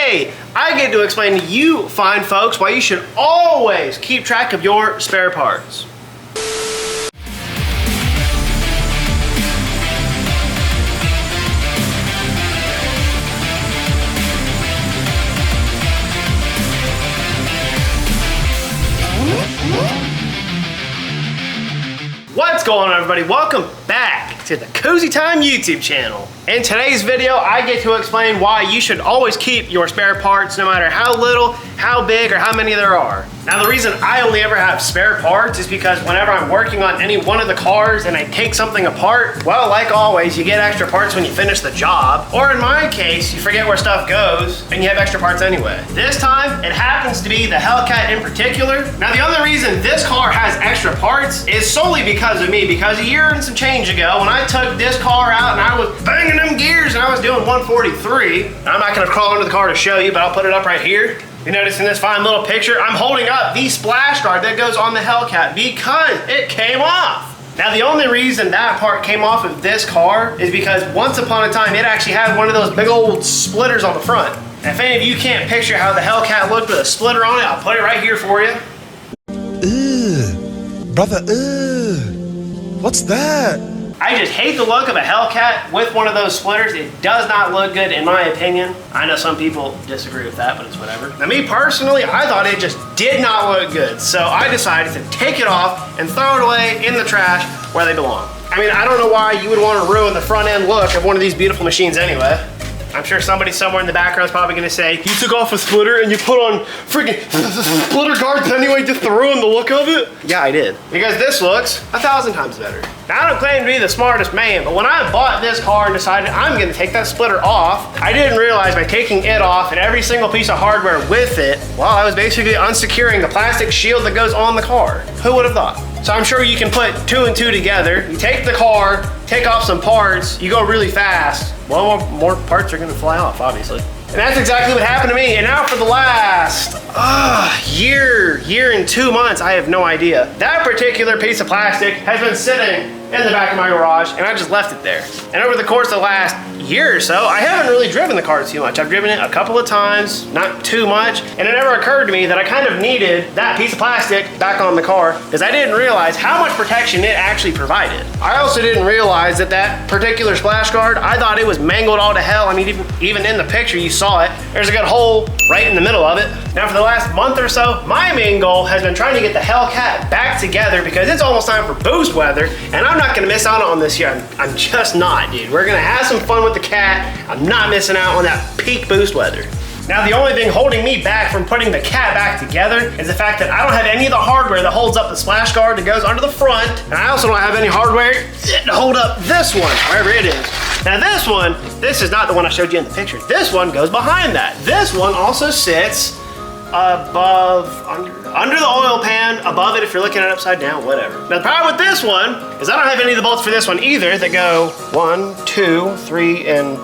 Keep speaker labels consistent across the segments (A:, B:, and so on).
A: today I get to explain to you fine folks why you should always keep track of your spare parts. What's going on, everybody? Welcome back to the Cozy Time YouTube channel. In today's video, I get to explain why you should always keep your spare parts, no matter how little, how big, or how many there are. Now, the reason I only ever have spare parts is because whenever I'm working on any one of the cars and I take something apart, well, like always, you get extra parts when you finish the job. Or in my case, you forget where stuff goes and you have extra parts anyway. This time, it happens to be the Hellcat in particular. Now, the only reason this car has extra parts is solely because of me, because a year and some change ago, when I took this car out and I was banging them gears and I was doing 143, I'm not gonna crawl under the car to show you, but I'll put it up right here. You notice in this fine little picture, I'm holding up the splash guard that goes on the Hellcat because it came off. Now, the only reason that part came off of this car is because once upon a time, it actually had one of those big old splitters on the front. And if any of you can't picture how the Hellcat looked with a splitter on it, I'll put it right here for you.
B: Brother, what's that?
A: I just hate the look of a Hellcat with one of those splitters. It does not look good in my opinion. I know some people disagree with that, but it's whatever. Now, me personally, I thought it just did not look good. So I decided to take it off and throw it away in the trash where they belong. I mean, I don't know why you would want to ruin the front end look of one of these beautiful machines anyway. I'm sure somebody somewhere in the background is probably gonna say, you took off a splitter and you put on freaking splitter guards anyway just to ruin the look of it? Yeah, I did. Because this looks 1,000 times better. Now, I don't claim to be the smartest man, but when I bought this car and decided I'm gonna take that splitter off, I didn't realize by taking it off and every single piece of hardware with it, well, I was basically unsecuring the plastic shield that goes on the car. Who would have thought? So I'm sure you can put two and two together. You take the car, take off some parts, you go really fast. Well, more parts are gonna fly off, obviously. And that's exactly what happened to me. And now for the last year and 2 months, I have no idea. That particular piece of plastic has been sitting in the back of my garage and I just left it there. And over the course of the last year or so, I haven't really driven the car too much. I've driven it a couple of times, not too much. And it never occurred to me that I kind of needed that piece of plastic back on the car because I didn't realize how much protection it actually provided. I also didn't realize that that particular splash guard, I thought it was mangled all to hell. I mean, even in the picture, you saw it. There's a good hole right in the middle of it. Now, for the last month or so, my main goal has been trying to get the Hellcat back together because it's almost time for boost weather, and I'm not gonna miss out on this year. I'm just not, dude. We're gonna have some fun with the cat. I'm not missing out on that peak boost weather. Now, the only thing holding me back from putting the cat back together is the fact that I don't have any of the hardware that holds up the splash guard that goes under the front, and I also don't have any hardware to hold up this one, wherever it is. Now, this is not the one I showed you in the picture. This one goes behind that. This one also sits above, under the oil pan, above it if you're looking at it upside down, whatever. Now, the problem with this one is I don't have any of the bolts for this one either that go 1, 2, 3, and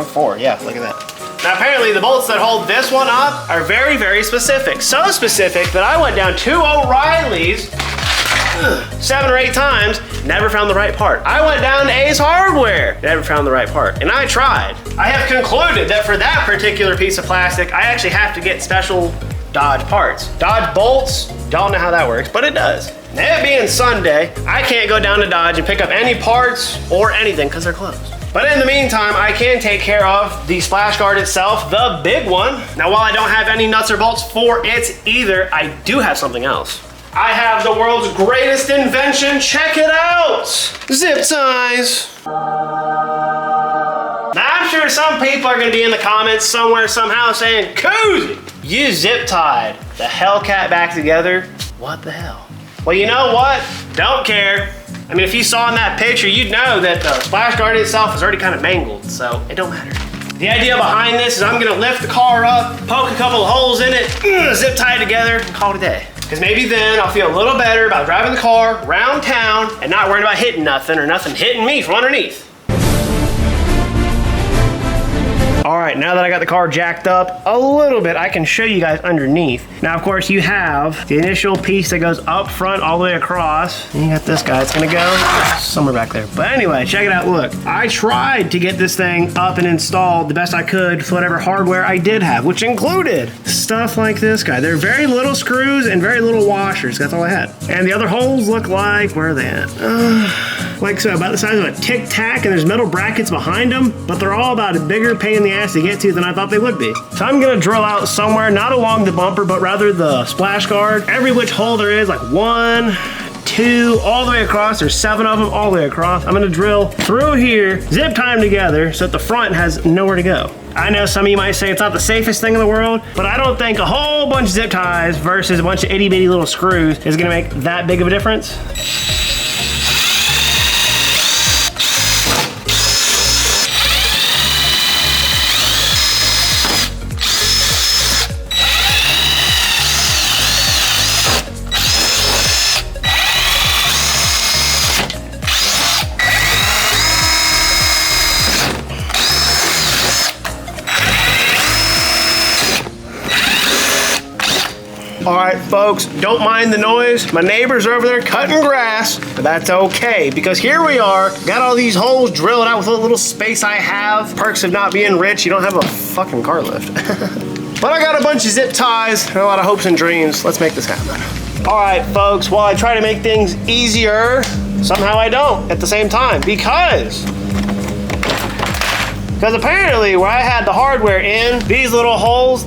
A: 4. Yeah, look at that. Now, apparently the bolts that hold this one up are very, very specific. So specific that I went down 2 O'Reilly's 7 or 8 times, never found the right part. I went down to Ace Hardware, never found the right part, and I tried. I have concluded that for that particular piece of plastic, I actually have to get special Dodge parts. Dodge bolts, don't know how that works, but it does. Now, it being Sunday, I can't go down to Dodge and pick up any parts or anything because they're closed. But in the meantime, I can take care of the splash guard itself, the big one. Now, while I don't have any nuts or bolts for it either, I do have something else. I have the world's greatest invention. Check it out. Zip ties. Now, I'm sure some people are gonna be in the comments somewhere, somehow saying, Cozy, you zip tied the Hellcat back together. What the hell? Well, you know what? Don't care. I mean, if you saw in that picture, you'd know that the splash guard itself is already kind of mangled, so it don't matter. The idea behind this is I'm gonna lift the car up, poke a couple of holes in it, zip tie it together, and call it a day. Because maybe then I'll feel a little better about driving the car around town and not worrying about hitting nothing or nothing hitting me from underneath. All right, now that I got the car jacked up a little bit, I can show you guys underneath. Now, of course, you have the initial piece that goes up front all the way across. And you got this guy, it's gonna go somewhere back there. But anyway, check it out, look. I tried to get this thing up and installed the best I could with whatever hardware I did have, which included stuff like this guy. There are very little screws and very little washers, that's all I had. And the other holes look like, where are they at? Like so, about the size of a Tic Tac, and there's metal brackets behind them, but they're all about a bigger pain in the ass to get to than I thought they would be. So I'm gonna drill out somewhere, not along the bumper, but rather the splash guard. Every which hole there is, like 1, 2, all the way across. There's 7 of them all the way across. I'm gonna drill through here, zip tie them together so that the front has nowhere to go. I know some of you might say it's not the safest thing in the world, but I don't think a whole bunch of zip ties versus a bunch of itty bitty little screws is gonna make that big of a difference. All right, folks, don't mind the noise. My neighbors are over there cutting grass, but that's okay, because here we are, got all these holes drilled out with what little space I have. Perks of not being rich, you don't have a fucking car lift. But I got a bunch of zip ties and a lot of hopes and dreams. Let's make this happen. All right, folks, while I try to make things easier, somehow I don't at the same time, because apparently where I had the hardware in, these little holes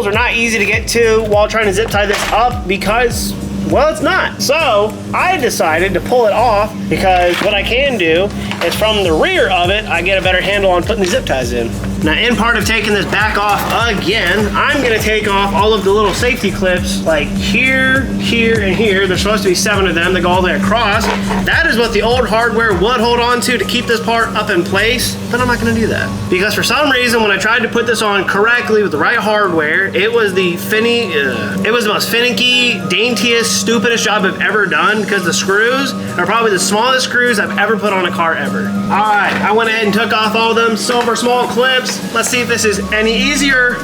A: are not easy to get to while trying to zip tie this up because, well, it's not. So I decided to pull it off because what I can do is from the rear of it, I get a better handle on putting the zip ties in. Now, in part of taking this back off again, I'm gonna take off all of the little safety clips like here, here, and here. There's supposed to be 7 of them that go all the way across. That is what the old hardware would hold on to keep this part up in place, but I'm not gonna do that. Because for some reason, when I tried to put this on correctly with the right hardware, it was the most finicky, daintiest, stupidest job I've ever done because the screws are probably the smallest screws I've ever put on a car ever. All right, I went ahead and took off all them silver small clips. Let's see if this is any easier.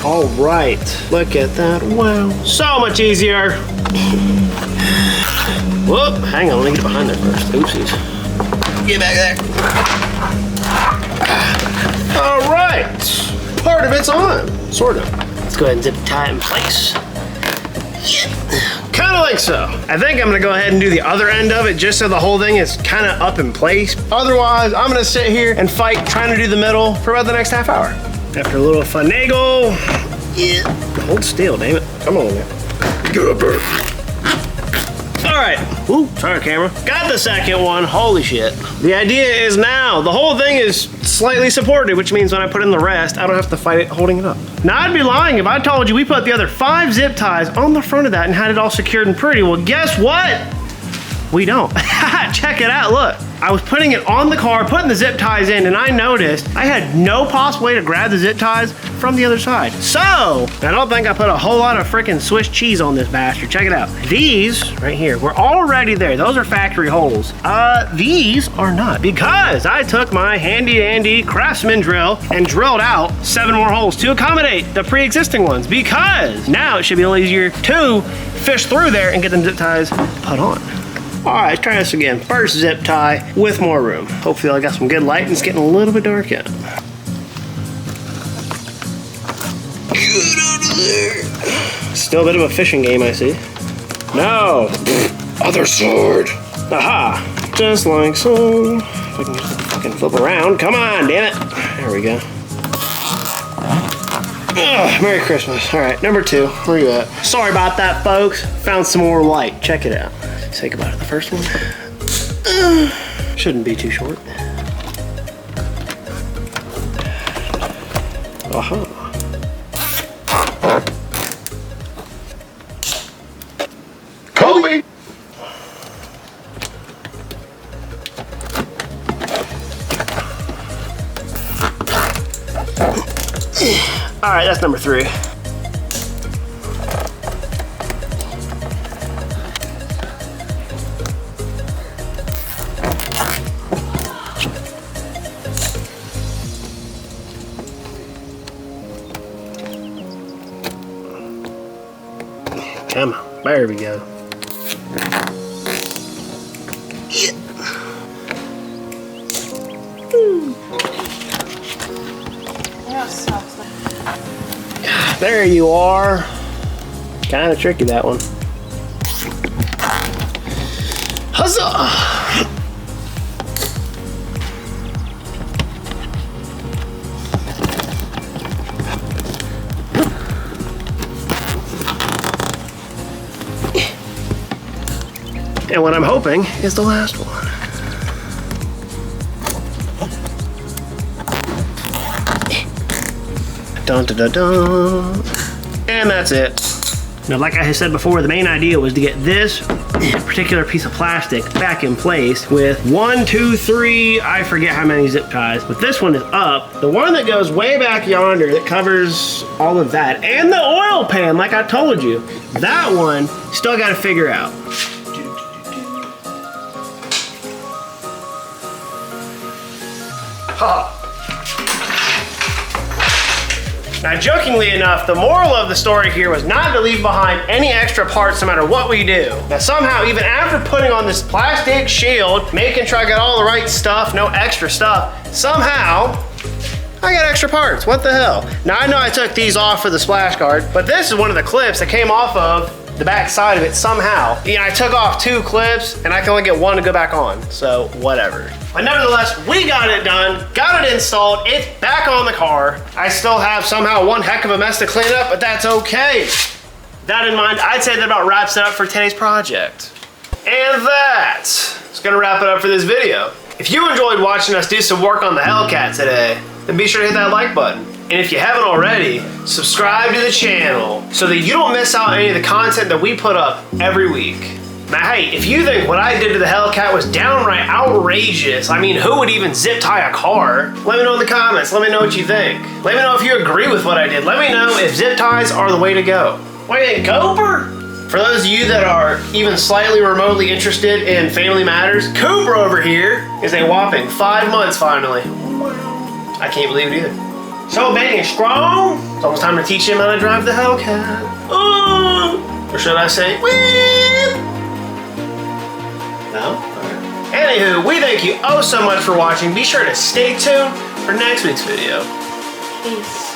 A: All right, look at that. Wow, so much easier. Whoop, hang on, let me get behind there first. Oopsies. Get back there. All right, part of it's on, sort of. Let's go ahead and zip tie it in place. Kind of like so. I think I'm gonna go ahead and do the other end of it just so the whole thing is kind of up in place. Otherwise, I'm gonna sit here and fight trying to do the middle for about the next half hour. After a little finagle, yeah. Hold still, damn it. Come on, man. Get up there. All right, ooh, sorry camera. Got the second one, holy shit. The idea is now, the whole thing is slightly supported, which means when I put in the rest, I don't have to fight it holding it up. Now I'd be lying if I told you we put the other 5 zip ties on the front of that and had it all secured and pretty. Well, guess what? We don't. Check it out, look. I was putting it on the car, putting the zip ties in, and I noticed I had no possible way to grab the zip ties from the other side. So, I don't think I put a whole lot of freaking Swiss cheese on this bastard. Check it out. These, right here, were already there. Those are factory holes. These are not, because I took my handy dandy Craftsman drill and drilled out 7 more holes to accommodate the pre-existing ones, because now it should be a little easier to fish through there and get them zip ties put on. All right, let's try this again. First zip tie with more room. Hopefully I got some good light and it's getting a little bit dark out. Get out of there. Still a bit of a fishing game, I see. No. Other sword. Aha. Just like so. If I can just fucking flip around. Come on, damn it. There we go. Ugh, Merry Christmas. All right, number 2. Where you at? Sorry about that, folks. Found some more light. Check it out. Say goodbye to the first one. Shouldn't be too short. Aha.
B: Kobe!
A: All right, that's number 3. Come on, there we go. Yeah. There you are. Kind of tricky, that one. Huzzah! And what I'm hoping is the last one. Dun dun dun dun. And that's it. Now, like I said before, the main idea was to get this particular piece of plastic back in place with 1, 2, 3, I forget how many zip ties, but this one is up. The one that goes way back yonder that covers all of that, and the oil pan, like I told you, that one still got to figure out. Ha! Now, jokingly enough, the moral of the story here was not to leave behind any extra parts no matter what we do. Now, somehow, even after putting on this plastic shield, making sure I got all the right stuff, no extra stuff, somehow, I got extra parts. What the hell? Now, I know I took these off for the splash guard, but this is one of the clips that came off of the back side of it somehow. You know, I took off 2 clips, and I can only get 1 to go back on, so whatever. But nevertheless, we got it done, got it installed, it's back on the car. I still have somehow one heck of a mess to clean up, but that's okay. That in mind, I'd say that about wraps it up for today's project. And that's gonna wrap it up for this video. If you enjoyed watching us do some work on the Hellcat today, then be sure to hit that like button. And if you haven't already, subscribe to the channel so that you don't miss out on any of the content that we put up every week. Now, hey, if you think what I did to the Hellcat was downright outrageous, I mean, who would even zip tie a car? Let me know in the comments. Let me know what you think. Let me know if you agree with what I did. Let me know if zip ties are the way to go. What do you think, Cooper? For those of you that are even slightly remotely interested in family matters, Cooper over here is a whopping 5 months finally. I can't believe it either. So big and strong, it's almost time to teach him how to drive the Hellcat. Or should I say, whip? No? Alright. Anywho, we thank you oh so much for watching. Be sure to stay tuned for next week's video.
C: Peace.